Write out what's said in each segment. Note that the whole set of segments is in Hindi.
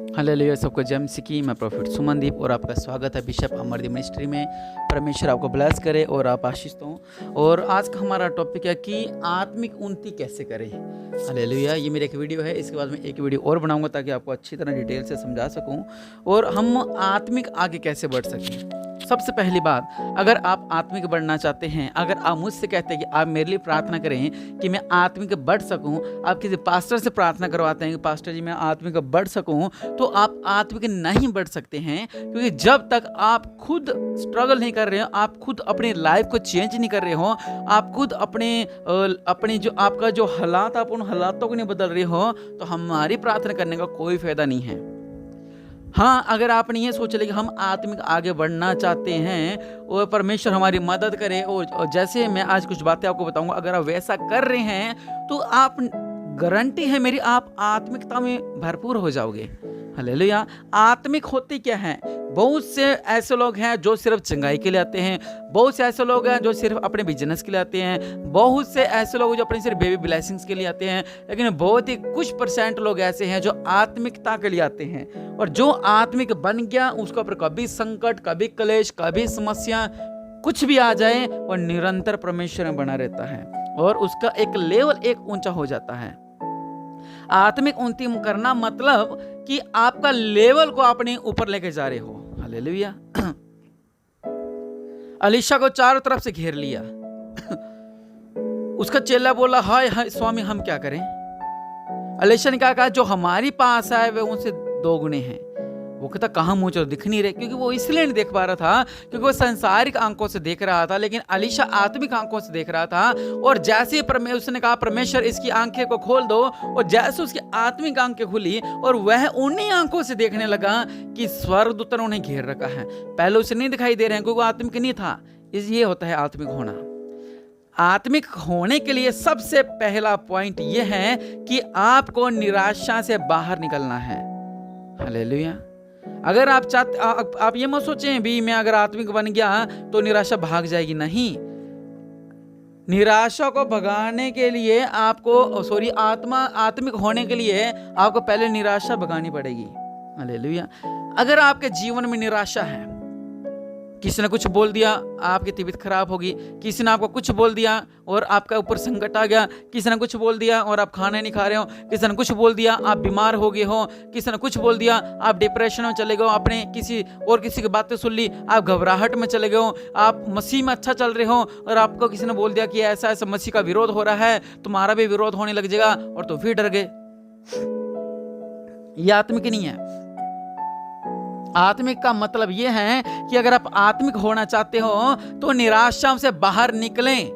हालेलुया। सबको जय मसीह की। मैं प्रोफेट सुमनदीप और आपका स्वागत है बिशप अमरदीप मिनिस्ट्री में। परमेश्वर आपको ब्लेस करे और आप आशीष हो। और आज का हमारा टॉपिक है कि आत्मिक उन्नति कैसे करें। हालेलुया। ये मेरी एक वीडियो है, इसके बाद मैं एक वीडियो और बनाऊंगा ताकि आपको अच्छी तरह डिटेल से समझा सकूं और हम आत्मिक आगे कैसे बढ़ सकें। सबसे पहली बात, अगर आप आत्मिक बढ़ना चाहते हैं, अगर आप मुझसे कहते हैं कि आप मेरे लिए प्रार्थना करें कि मैं आत्मिक बढ़ सकूं, आप किसी पास्टर से प्रार्थना करवाते हैं कि पास्टर जी मैं आत्मिक बढ़ सकूं, तो आप आत्मिक नहीं बढ़ सकते हैं। क्योंकि जब तक आप खुद स्ट्रगल नहीं कर रहे हो, आप खुद अपनी लाइफ को चेंज नहीं कर रहे हो, आप खुद अपने जो आपका जो हालात, आप उन हालातों को नहीं बदल रहे हो, तो हमारी प्रार्थना करने का कोई फायदा नहीं है। हाँ, अगर आपने ये सोच लिया कि हम आत्मिक आगे बढ़ना चाहते हैं और परमेश्वर हमारी मदद करे, और जैसे मैं आज कुछ बातें आपको बताऊंगा, अगर आप वैसा कर रहे हैं तो आप, गारंटी है मेरी, आप आत्मिकता में भरपूर हो जाओगे। हालेलुया। आत्मिक होती क्या है? बहुत से ऐसे लोग हैं जो सिर्फ चंगाई के लिए आते हैं, बहुत से ऐसे लोग हैं जो सिर्फ अपने बिजनेस के लिए आते हैं, बहुत से ऐसे लोग जो अपने सिर्फ बेबी ब्लेसिंग्स के लिए आते हैं, लेकिन बहुत ही कुछ % लोग ऐसे हैं जो आत्मिकता के लिए आते हैं। और जो आत्मिक बन गया, उसके ऊपर कभी संकट, कभी क्लेश, कभी समस्या कुछ भी आ जाए, और निरंतर परमेश्वर में बना रहता है और उसका एक लेवल एक ऊंचा हो जाता है। आत्मिक उन्नति करना मतलब कि आपका लेवल को अपने ऊपर लेके जा रहे हो। हालेलुया। अलीशा को चारों तरफ से घेर लिया। उसका चेला बोला, हाय हाय स्वामी, हम क्या करें? अलीशा ने कहा जो हमारी पास आए वे उनसे 2 गुने हैं। वो कहता कहाँ मुंह चलो, दिख नहीं रहे, क्योंकि वो इसलिए नहीं देख पा रहा था क्योंकि वो सांसारिक आंखों से देख रहा था, लेकिन अलीशा आत्मिक आंखों से देख रहा था। और जैसे उसने कहा परमेश्वर इसकी आंखें को खोल दो, और जैसे उसकी आत्मिक आंखें खुली और वह उन्हीं आंखों से देखने लगा कि स्वर्गदूतों ने उन्हें घेर रखा है। पहले उसे नहीं दिखाई दे रहे हैं क्योंकि वो आत्मिक नहीं था। ये होता है आत्मिक होना। आत्मिक होने के लिए सबसे पहला पॉइंट यह है कि आपको निराशा से बाहर निकलना है। हालेलुया। अगर आप ये मत सोचें भी मैं अगर आत्मिक बन गया तो निराशा भाग जाएगी। नहीं, निराशा को भगाने के लिए आत्मिक होने के लिए आपको पहले निराशा भगानी पड़ेगी। हालेलुया। अगर आपके जीवन में निराशा है, किसी ने कुछ बोल दिया, आपकी तबीयत खराब होगी। किसी ने आपको कुछ बोल दिया और आपका ऊपर संकट आ गया। किसी ने कुछ बोल दिया और आप खाना नहीं खा रहे हो। किसी ने कुछ बोल दिया, आप बीमार हो गए हो। किसी ने कुछ बोल दिया, आप डिप्रेशन में चले गए हो। आपने किसी की बातें सुन ली, आप घबराहट में चले गए हो। आप मसीह में अच्छा चल रहे हो और आपको किसी ने बोल दिया कि ऐसा ऐसा मसीह का विरोध हो रहा है, तुम्हारा भी विरोध होने लग जाएगा, और तो फिर डर गए। यह आत्मिक नहीं है। आत्मिक का मतलब यह है कि अगर आप आत्मिक होना चाहते हो तो निराशा से बाहर निकलें।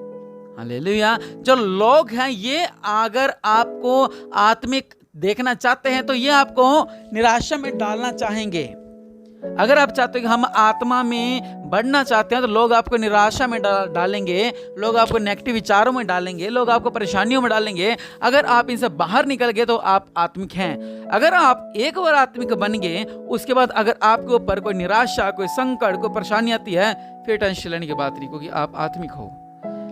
हालेलुया। जो लोग हैं ये, अगर आपको आत्मिक देखना चाहते हैं तो ये आपको निराशा में डालना चाहेंगे। अगर आप चाहते हो कि हम आत्मा में बढ़ना चाहते हैं तो लोग आपको निराशा में डालेंगे, लोग आपको नेगेटिव विचारों में डालेंगे, लोग आपको परेशानियों में डालेंगे। अगर आप इनसे बाहर निकल गए तो आप आत्मिक हैं। अगर आप एक बार आत्मिक बन गए, उसके बाद अगर आपके ऊपर कोई निराशा, कोई संकट, कोई परेशानी आती है, फिर टेंशन लेने की बात नहीं, क्योंकि आप आत्मिक हो।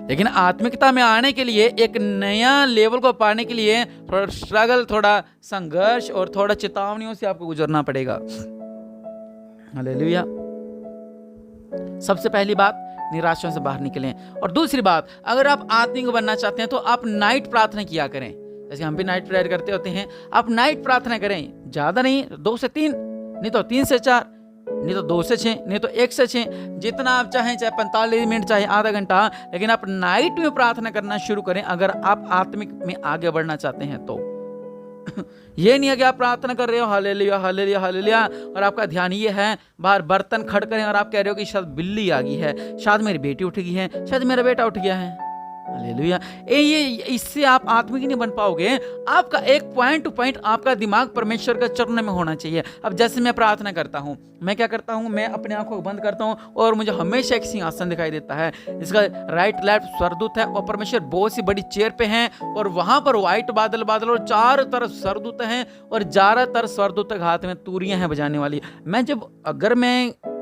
लेकिन आत्मिकता में आने के लिए, एक नया लेवल को पाने के लिए थोड़ा स्ट्रगल, थोड़ा संघर्ष और थोड़ा चेतावनियों से आपको गुजरना पड़ेगा। हालेलुया। सबसे पहली बात, निराशा से बाहर निकलें। और दूसरी बात, अगर आप आत्मिक बनना चाहते हैं तो आप नाइट प्रार्थना किया करें। जैसे हम भी नाइट प्रेयर करते होते हैं, आप नाइट प्रार्थना करें। ज्यादा नहीं, 2 से 3, नहीं तो 3 से 4, नहीं तो 2 से 6, नहीं तो 1 से 6, जितना आप चाहें, चाहे 45 मिनट, चाहे आधा घंटा, लेकिन आप नाइट में प्रार्थना करना शुरू करें अगर आप आत्मिक में आगे बढ़ना चाहते हैं तो। ये नहीं है कि आप प्रार्थना कर रहे हो हालेलुया हालेलुया हालेलुया, और आपका ध्यान ये है बाहर बर्तन खड़कर हैं और आप कह रहे हो कि शायद बिल्ली आ गई है, शायद मेरी बेटी उठ गई है, शायद मेरा बेटा उठ गया है। हालेलुया। ये इससे आप आत्मिक नहीं बन पाओगे। आपका एक पॉइंट टू पॉइंट आपका दिमाग परमेश्वर के चरणों में होना चाहिए। अब जैसे मैं प्रार्थना करता हूँ, मैं क्या करता हूँ, मैं अपने आंखों को बंद करता हूँ और मुझे हमेशा एक सिंहासन दिखाई देता है। इसका राइट लेफ्ट स्वर्गदूत है और परमेश्वर बहुत सी बड़ी चेयर पे हैं, और वहां पर व्हाइट बादल बादल और चारों तरफ स्वर्गदूत हैं, और ज्यादातर स्वर्गदूत के हाथ में तूरियां हैं बजाने वाली।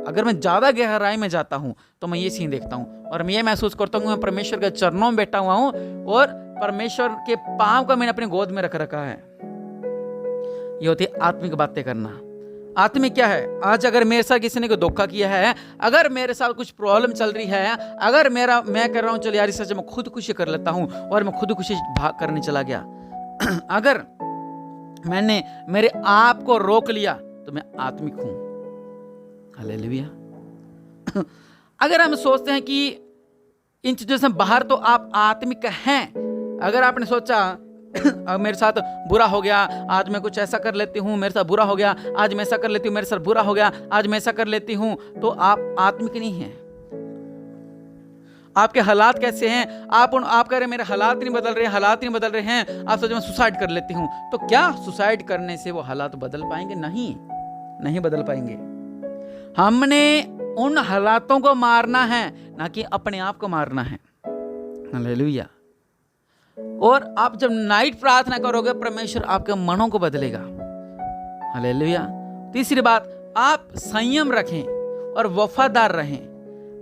अगर मैं ज्यादा गहराई में जाता हूं तो मैं ये सीन देखता हूं और मैं ये महसूस करता हूं मैं परमेश्वर के चरणों में बैठा हुआ हूं और परमेश्वर के पांव का मैंने अपनी गोद में रख रखा है। ये होती है आत्मिक बातें करना। आत्मिक क्या है? आज अगर मेरे साथ किसी ने कोई धोखा किया है, अगर मेरे साथ कुछ प्रॉब्लम चल रही है, अगर मैं कर रहा हूँ चल यार इस मैं खुदकुशी कर लेता हूँ और मैं खुदकुशी भाग करने चला गया, अगर मैंने मेरे आप को रोक लिया तो मैं आत्मिक हूं। हालेलुया। अगर हम सोचते हैं कि इन चीजों से बाहर तो आप आत्मिक हैं, अगर आपने सोचा मेरे साथ बुरा हो गया, आज मैं कुछ ऐसा कर लेती हूँ, मेरे साथ बुरा हो गया, आज मैं ऐसा कर लेती हूँ, मेरे साथ बुरा हो गया, आज मैं ऐसा कर लेती हूँ, तो आप आत्मिक नहीं हैं। आपके हालात कैसे हैं? आप कह रहे मेरे हालात नहीं बदल रहे, हालात नहीं बदल रहे हैं, आप सोचो मैं सुसाइड कर लेती हूँ, तो क्या सुसाइड करने से वो हालात बदल पाएंगे? नहीं बदल पाएंगे। हमने उन हालातों को मारना है, ना कि अपने आप को मारना है। हालेलुया। और आप जब नाइट प्रार्थना करोगे, परमेश्वर आपके मनों को बदलेगा। हालेलुया। तीसरी बात, आप संयम रखें और वफादार रहें।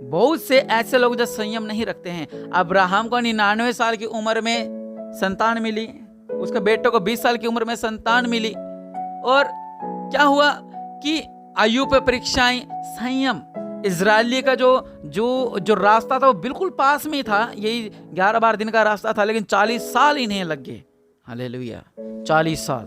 बहुत से ऐसे लोग जो संयम नहीं रखते हैं। अब्राहम को 99 साल की उम्र में संतान मिली, उसके बेटे को 20 साल की उम्र में संतान मिली, और क्या हुआ कि अय्यूब पे परीक्षाएं, संयम। इजरायली का जो रास्ता था वो बिल्कुल पास में ही था, यही 11-12 दिन का रास्ता था, लेकिन 40 साल इन्हें लग गए। हालेलुया। 40 साल।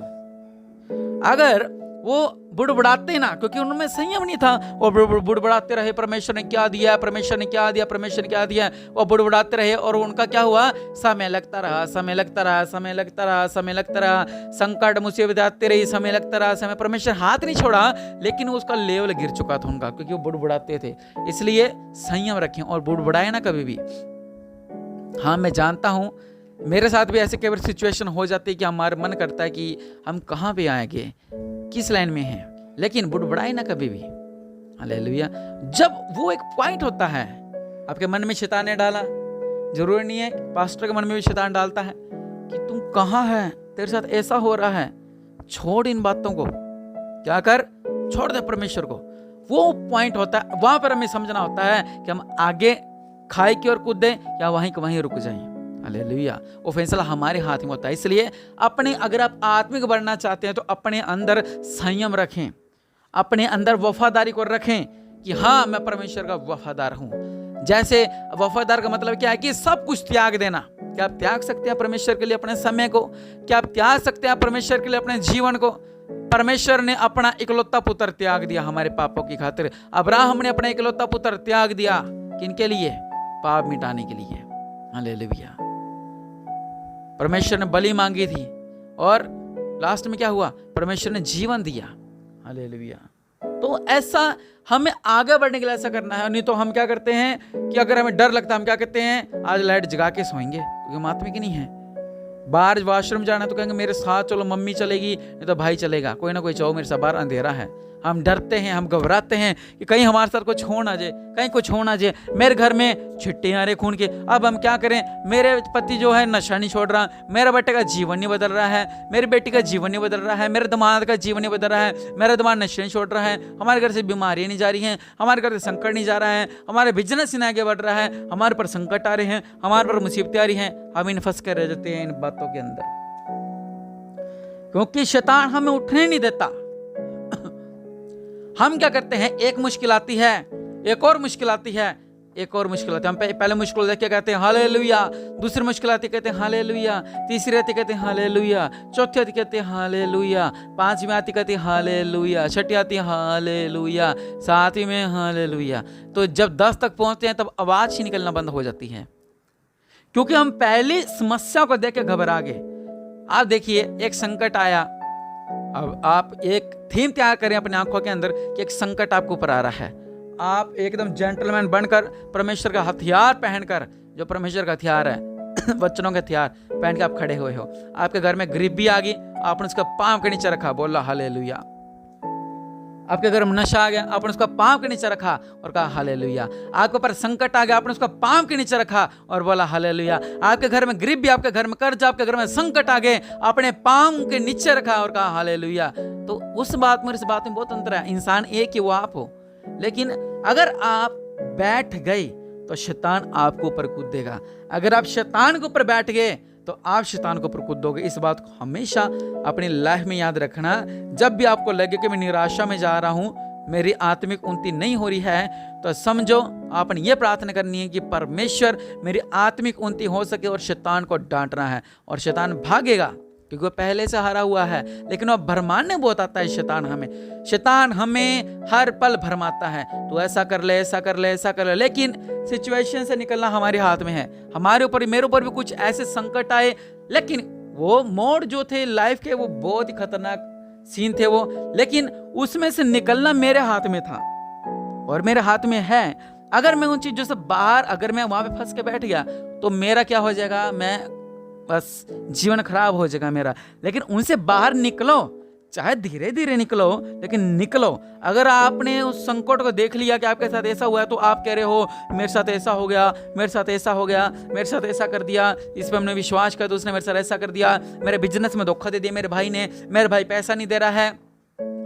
अगर वो बुड़बुड़ाते ना, क्योंकि उनमें संयम नहीं था, वो बुड़बुड़ाते रहे, परमेश्वर ने क्या दिया, परमेश्वर ने क्या दिया, परमेश्वर ने क्या दिया, वो बुड़बुड़ाते रहे, और उनका क्या हुआ? समय लगता रहा, समय लगता रहा, समय लगता रहा, समय लगता रहा, संकट मुसीबत आते रही, समय लगता रहा, समय। परमेश्वर हाथ नहीं छोड़ा, लेकिन उसका लेवल गिर चुका था उनका, क्योंकि वो बुड़बुड़ाते थे। इसलिए संयम रखें और बुड़बुड़ाए ना कभी भी। हाँ, मैं जानता हूं मेरे साथ भी ऐसे कई बार सिचुएशन हो जाती है कि हमारा मन करता है कि हम कहाँ पे आएंगे, किस लाइन में हैं, लेकिन बुड़बुड़ाए ना कभी भी। हालेलुया। जब वो एक पॉइंट होता है, आपके मन में शैतान ने डाला, जरूरी नहीं है, पास्टर के मन में भी शैतान डालता है कि तुम कहाँ है, तेरे साथ ऐसा हो रहा है, छोड़ इन बातों को, क्या कर, छोड़ दे परमेश्वर को। वो पॉइंट होता है, वहां पर हमें समझना होता है कि हम आगे खाई की ओर कूद दें या वहीं के वहीं रुक जाएं। हालेलुया। वो फैसला हमारे हाथ में होता है। इसलिए अगर आप आत्मिक बनना चाहते हैं तो अपने अंदर संयम रखें, अपने अंदर वफादारी को रखें कि हाँ, मैं परमेश्वर का वफादार हूं। जैसे वफादार का मतलब क्या है कि सब कुछ त्याग देना। क्या आप त्याग सकते हैं परमेश्वर के लिए अपने समय को? क्या आप त्याग सकते हैं परमेश्वर के लिए अपने जीवन को? परमेश्वर ने अपना इकलौता पुत्र त्याग दिया हमारे पापों की खातिर। अब्राहम ने अपना इकलौता पुत्र त्याग दिया, किनके लिए? पाप मिटाने के लिए। हालेलुया। परमेश्वर ने बलि मांगी थी और लास्ट में क्या हुआ? परमेश्वर ने जीवन दिया। हालेलुया। तो ऐसा हमें आगे बढ़ने के लिए ऐसा करना है। नहीं तो हम क्या करते हैं कि अगर हमें डर लगता है, हम क्या कहते हैं, आज लाइट जगा के सोएंगे, क्योंकि हम आत्मिक नहीं है। बाहर वॉशरूम जाना तो कहेंगे मेरे साथ चलो, मम्मी चलेगी, नहीं तो भाई चलेगा, कोई ना कोई चाहो मेरे साथ, बाहर अंधेरा है। हम डरते हैं, हम घबराते हैं कि कहीं हमारे साथ कुछ हो ना जाए, कहीं कुछ हो ना जाए। मेरे घर में छिट्टे आ रहे खून के, अब हम क्या करें? मेरे पति जो है नशा नहीं छोड़ रहा, मेरे बेटे का जीवन नहीं बदल रहा है, मेरी बेटी का जीवन नहीं बदल रहा है, मेरे दामाद का जीवन नहीं बदल रहा है, मेरा दामाद नशे नहीं छोड़ रहा है, हमारे घर से बीमारियां नहीं जा रही हैं, हमारे घर से संकट नहीं जा रहा है, हमारे बिजनेस नहीं आगे बढ़ रहा है, हमारे पर संकट आ रहे हैं, हमारे पर मुसीबतें आ रही हैं। हम इन फंस कर रह जाते हैं इन बातों के अंदर, क्योंकि शैतान हमें उठने नहीं देता। हम क्या करते हैं? एक मुश्किल आती है, एक और मुश्किल आती है, एक और मुश्किल आती है, हम पहले मुश्किल देख के कहते हैं हालेलुया, दूसरी मुश्किल आती कहते हैं हालेलुया, तीसरी आती कहते हैं हालेलुया, चौथी आती कहते हैं हालेलुया, पांचवी आती कहते हैं हालेलुया, छठी आती है हालेलुया, सातवीं में हालेलुया। तो जब 10 तक पहुंचते हैं तब आवाज ही निकलना बंद हो जाती है, क्योंकि हम पहली समस्या को देख के घबरा गए। आप देखिए, एक संकट आया, अब आप एक थीम तैयार करें अपने आंखों के अंदर कि एक संकट आपके ऊपर आ रहा है। आप एकदम जेंटलमैन बनकर, परमेश्वर का हथियार पहनकर, जो परमेश्वर का हथियार है वचनों का हथियार पहन के आप खड़े हुए हो। आपके घर में गरीबी आ गई, आपने उसका पांव के नीचे रखा, बोला हालेलुया। आपके घर में नशा आ गया, आपने उसका पांव के नीचे रखा और कहा हालेलुया। आपके ऊपर संकट आ गया, आपने उसका पांव के नीचे रखा और बोला हालेलुया। आपके घर में गरीबी, आपके घर में कर्ज, आपके घर में संकट आ गए, आपने पांव के नीचे रखा और कहा हालेलुया। तो उस बात में इस बात में बहुत अंतर है। इंसान एक ही वो आप हो, लेकिन अगर आप बैठ गए तो शैतान आपके ऊपर कूदेगा। अगर आप शैतान के ऊपर बैठ गए तो आप शैतान को प्रकुद्दोगे। इस बात को हमेशा अपनी लाइफ में याद रखना। जब भी आपको लगे कि मैं निराशा में जा रहा हूँ, मेरी आत्मिक उन्नति नहीं हो रही है, तो समझो आपने ये प्रार्थना करनी है कि परमेश्वर मेरी आत्मिक उन्नति हो सके, और शैतान को डांटना है। और शैतान भागेगा क्योंकि वो पहले से हारा हुआ है, लेकिन वो भरमाने बहुत आता है। शैतान हमें हर पल भरमाता है, तो ऐसा कर ले, ऐसा कर ले, ऐसा कर ले, लेकिन सिचुएशन से निकलना हमारे हाथ में है। हमारे ऊपर, मेरे ऊपर भी कुछ ऐसे संकट आए, लेकिन वो मोड़ जो थे लाइफ के, वो बहुत ही खतरनाक सीन थे वो, लेकिन उसमें से निकलना मेरे हाथ में था और मेरे हाथ में है। अगर मैं उन चीजों से बाहर, अगर मैं वहां पे फंस के बैठ गया, तो मेरा क्या हो जाएगा, मैं बस जीवन खराब हो जाएगा मेरा। लेकिन उनसे बाहर निकलो, चाहे धीरे धीरे निकलो, लेकिन निकलो। अगर आपने उस संकट को देख लिया कि आपके साथ ऐसा हुआ है, तो आप कह रहे हो मेरे साथ ऐसा हो गया, मेरे साथ ऐसा हो गया, मेरे साथ ऐसा कर दिया, इस पर हमने विश्वास किया तो उसने मेरे साथ ऐसा कर दिया, मेरे बिजनेस में धोखा दे दिया मेरे भाई ने, मेरे भाई पैसा नहीं दे रहा है,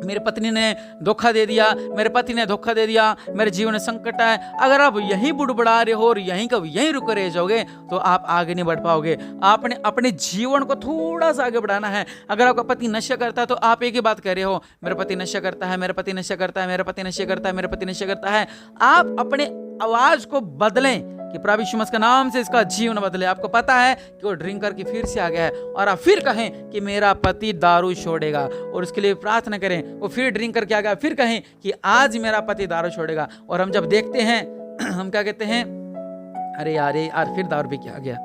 मेरी पत्नी ने धोखा दे दिया, मेरे पति ने धोखा दे दिया, मेरे जीवन में संकट है। अगर आप यहीं बुड़बुड़ा रहे हो और यहीं रुके रह जाओगे, तो आप आगे नहीं बढ़ पाओगे। आपने अपने जीवन को थोड़ा सा आगे बढ़ाना है। अगर आपका पति नशा करता है, तो आप एक ही बात कह रहे हो, मेरा पति नशा करता है, मेरा पति नशा करता है, मेरा पति नशा करता है, मेरा पति नशा करता है। आप अपने आवाज को बदलें कि प्रभु यीशु मसीह के नाम से इसका जीवन बदले। आपको पता है कि वो ड्रिंक करके फिर से आ गया है, और आप फिर कहें कि मेरा पति दारू छोड़ेगा, और उसके लिए प्रार्थना करें। वो फिर ड्रिंक करके आ गया, फिर कहें कि आज मेरा पति दारू छोड़ेगा। और हम जब देखते हैं, हम क्या कहते हैं, अरे यार फिर दारू पी के आ गया।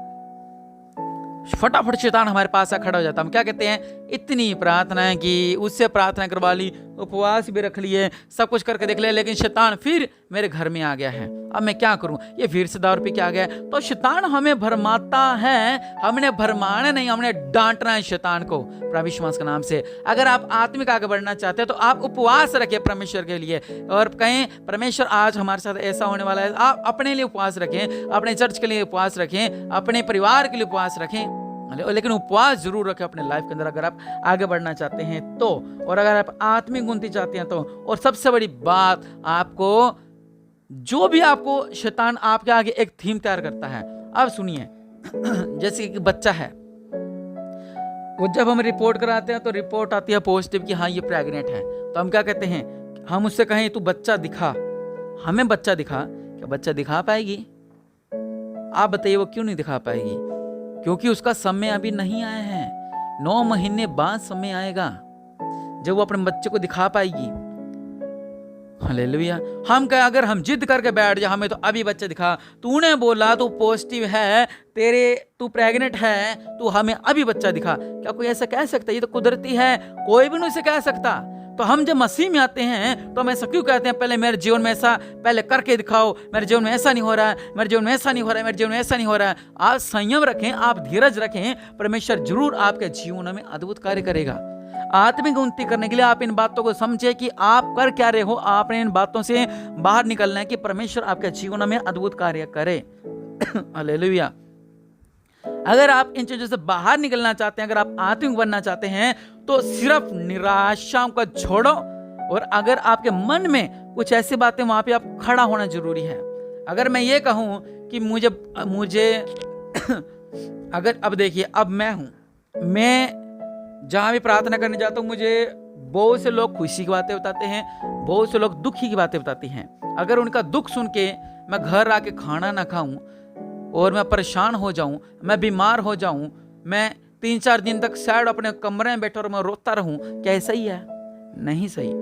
फटाफट शैतान हमारे पास आ खड़ा हो जाता है। हम क्या कहते हैं, इतनी प्रार्थना की, उससे प्रार्थना करवा ली, उपवास भी रख लिए, सब कुछ करके देख लिया, लेकिन शैतान फिर मेरे घर में आ गया है। अब मैं क्या करूं, ये फिर से दारू पी के आ गया। तो शैतान हमें भरमाता है, हमने भरमाना नहीं, हमने डांटना है शैतान को प्रभु यीशु मसीह के नाम से। अगर आप आत्मिक आगे बढ़ना चाहते हैं, तो आप उपवास रखें परमेश्वर के लिए, और कहें परमेश्वर आज हमारे साथ ऐसा होने वाला है। आप अपने लिए उपवास रखें, अपने चर्च के लिए उपवास रखें, अपने परिवार के लिए उपवास रखें, लेकिन उपवास जरूर रखें अपने लाइफ के अंदर, अगर आप आगे बढ़ना चाहते हैं तो। और अगर आप आत्मिक उन्नति चाहते हैं तो। और सबसे बड़ी बात, आपको जो भी आपको शैतान आपके आगे एक थीम तैयार करता है। अब सुनिए, जैसे कि बच्चा है, वो जब हम रिपोर्ट कराते हैं तो रिपोर्ट आती है पॉजिटिव कि हाँ ये प्रेग्नेंट है, तो हम क्या कहते हैं, हम उससे कहें तू बच्चा दिखा, हमें बच्चा दिखा। क्या बच्चा दिखा पाएगी? आप बताइए, वो क्यों नहीं दिखा पाएगी? क्योंकि उसका समय अभी नहीं आया है। 9 महीने बाद समय आएगा जब वो अपने बच्चे को दिखा पाएगी। हालेलुया। हम क्या, अगर हम जिद करके बैठ जाए, हमें तो अभी बच्चा दिखा, तूने बोला तू पॉजिटिव है, तू प्रेग्नेंट है, तू हमें अभी बच्चा दिखा, क्या कोई ऐसा कह सकता है? ये तो कुदरती है, कोई भी नहीं उसे कह सकता। तो हम जब मसीह में आते हैं, तो हम ऐसा क्यों कहते हैं, पहले मेरे जीवन में ऐसा पहले करके दिखाओ, मेरे जीवन में ऐसा नहीं हो रहा है, मेरे जीवन में ऐसा नहीं हो रहा है, मेरे जीवन में ऐसा नहीं हो रहा है। आप संयम रखें, आप धीरज रखें, परमेश्वर जरूर आपके जीवन में अद्भुत कार्य करेगा। आत्मिक उन्नति करने के लिए आप इन बातों को समझे कि आप कर क्या रहे हो। आपने इन बातों से बाहर निकलना है कि परमेश्वर आपके जीवन में अद्भुत कार्य करे। हालेलुया। अगर आप इन चीजों से बाहर निकलना चाहते हैं, अगर आप आत्मिक बनना चाहते हैं, तो सिर्फ निराशाओं को छोड़ो। और अगर आपके मन में कुछ ऐसी बातें, वहां पे आप खड़ा होना जरूरी है। अगर मैं ये कहूं कि मुझे अगर अब देखिए, अब मैं जहां भी प्रार्थना करने जाता हूं, मुझे बहुत से लोग खुशी की बातें बताते हैं, बहुत से लोग दुखी की बातें बताते हैं। अगर उनका दुख सुन के मैं घर आके खाना ना खाऊं और मैं परेशान हो जाऊं, मैं बीमार हो जाऊं, मैं 3-4 दिन तक सैड अपने कमरे में बैठा और मैं रोता रहूं, क्या ऐसा ही है? नहीं सही।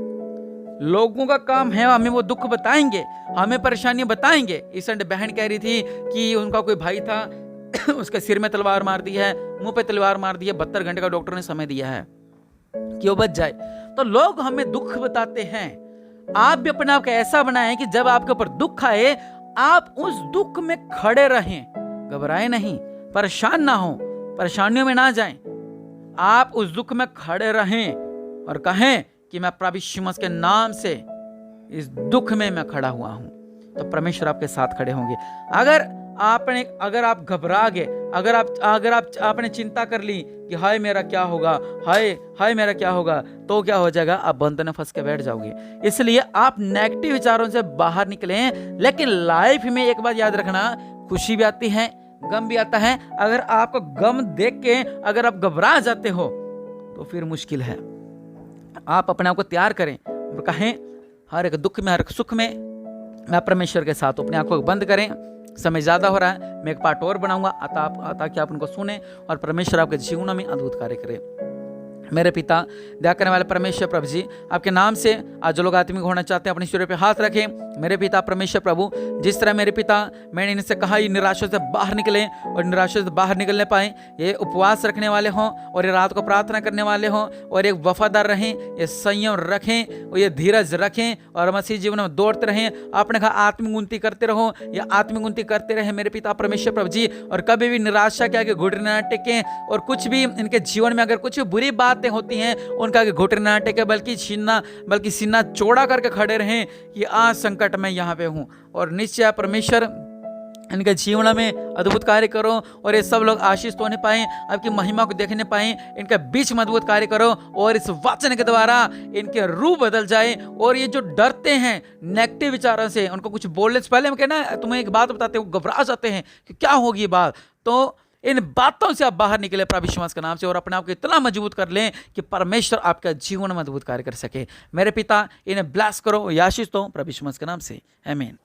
लोगों का काम है, हमें वो दुख बताएंगे, हमें परेशानी बताएंगे। इस संडे बहन कह रही थी कि उनका कोई भाई था, उसके सिर में तलवार मार दी है, मुंह पे तलवार मार दी है, 72 घंटे का डॉक्टर ने समय दिया है कि वो बच जाए। तो लोग हमें दुख बताते हैं। आप भी अपने आप को ऐसा बनाएं कि जब आपके ऊपर दुख आए, आप उस दुख में खड़े रहें, घबराएं नहीं, परेशान ना हो, परेशानियों में ना जाएं। आप उस दुख में खड़े रहें और कहें कि मैं प्रभु यीशु मसीह के नाम से इस दुख में मैं खड़ा हुआ हूं, तो परमेश्वर आपके साथ खड़े होंगे। अगर आप घबरा गए, अगर आपने चिंता कर ली कि हाय मेरा क्या होगा, हाय मेरा क्या होगा, तो क्या हो जाएगा? आप बंधन में फंस के बैठ जाओगे। इसलिए आप नेगेटिव विचारों से बाहर निकलें। लेकिन लाइफ में एक बात याद रखना, खुशी भी आती है, गम भी आता है। अगर आपको गम देख के अगर आप घबरा जाते हो तो फिर मुश्किल है। आप अपने आप को तैयार करें और कहें हर एक दुख में, हर एक सुख में मैं परमेश्वर के साथ हूं। अपनी आंखों को बंद करें, समय ज़्यादा हो रहा है, मैं एक पार्ट और बनाऊंगा ताकि आप उनको सुने और परमेश्वर आपके जीवनों में अद्भुत कार्य करे। मेरे पिता, दया करने वाले परमेश्वर प्रभु जी, आपके नाम से आज जो लोग आत्मिक होना चाहते हैं अपने शरीर पे हाथ रखें। मेरे पिता परमेश्वर प्रभु, जिस तरह मेरे पिता मैंने इनसे कहा ये निराशा से बाहर निकले और निराशा से बाहर निकलने पाए, ये उपवास रखने वाले हों और ये रात को प्रार्थना करने वाले हों और एक वफादार रहें, ये संयम रखें और ये धीरज रखें और मसीह जीवन में दौड़ते रहें। आपने कहा आत्मिक उन्नति करते रहो, ये आत्मिक उन्नति करते रहे मेरे पिता परमेश्वर प्रभु जी। और कभी भी निराशा के आगे घुटने न टेकें और कुछ भी इनके जीवन में अगर कुछ भी बुरी बातें होती हैं उनका आगे घुटने न टेके, बल्कि सीना चौड़ा करके खड़े रहें कि आज संकट में यहाँ पे हूँ। और निश्चय परमेश्वर इनके जीवन में अद्भुत कार्य करो और ये सब लोग आशीष होने पाए, आपकी महिमा को देखने पाए। इनके बीच में अद्भुत कार्य करो और इस वचन के द्वारा इनके रूप बदल जाए। और ये जो डरते हैं नेगेटिव विचारों से, उनको कुछ बोलने से पहले हम कहना तुम्हें एक बात बताते हो, घबरा जाते हैं कि क्या होगी ये बात, तो इन बातों से आप बाहर निकले प्रभु विश्वास के नाम से और अपने आप को इतना मजबूत कर लें कि परमेश्वर आपका जीवन में अद्भुत कार्य कर सके। मेरे पिता इन्हें ब्लेस करो, आशीष दो प्रभु विश्वास के नाम से, आमीन।